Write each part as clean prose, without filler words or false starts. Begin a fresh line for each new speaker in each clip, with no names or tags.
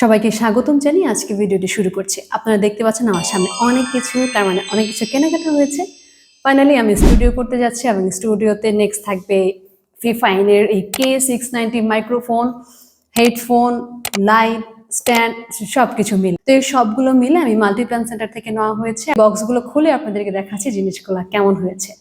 সবাইকে স্বাগতম জানিয়ে আজকে ভিডিওটি শুরু করছি। আপনারা দেখতে পাচ্ছেন আমার সামনে অনেক কিছু, তার মানে অনেক কিছু কেনাকাটা হয়েছে। ফাইনালি আমি স্টুডিও করতে যাচ্ছি এবং স্টুডিওতে নেক্সট থাকবে ফিফাইনের এই K690 microphone, headphone, light, stand সবকিছু মিলে। তো এই সবগুলো মিলে আমি মাল্টিপ্ল্যান সেন্টার থেকে নেওয়া হয়েছে। বক্সগুলো খুলে আপনাদেরকে দেখাচ্ছি জিনিসগুলো কেমন হয়েছে।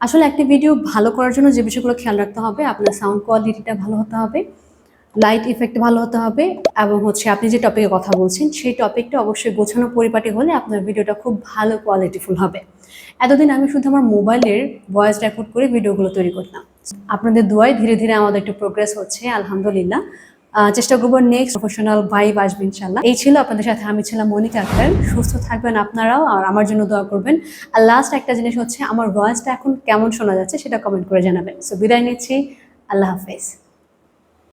আসলে একটি ভিডিও ভালো করার জন্য যে বিষয়গুলো খেয়াল রাখতে হবে, আপনার সাউন্ড কোয়ালিটিটা ভালো হতে হবে, লাইট ইফেক্ট ভালো হতে হবে, এবং আপনি যে টপিকে কথা বলছেন সেই টপিকটা অবশ্যই গোছানো পরিপাটি হলে আপনার ভিডিওটা খুব ভালো কোয়ালিটিফুল হবে। এতদিন আমি শুধু আমার মোবাইলের ভয়েস রেকর্ড করে ভিডিওগুলো তৈরি করতাম। আপনাদের দোয়ায় ধীরে ধীরে আমাদের একটু প্রোগ্রেস হচ্ছে, আলহামদুলিল্লাহ। চেষ্টা করবো নেক্সট প্রফেশনাল ভাইব আসবে ইনশাল্লাহ। এই ছিল আপনাদের সাথে আমি ছিলাম মনিকা আক্তার। সুস্থ থাকবেন আপনারাও, আর আমার জন্য দোয়া করবেন। আর লাস্ট একটা জিনিস হচ্ছে, আমার ভয়েসটা এখন কেমন শোনা যাচ্ছে সেটা কমেন্ট করে জানাবেন। সো বিদায় নিচ্ছি, আল্লাহ হাফেজ।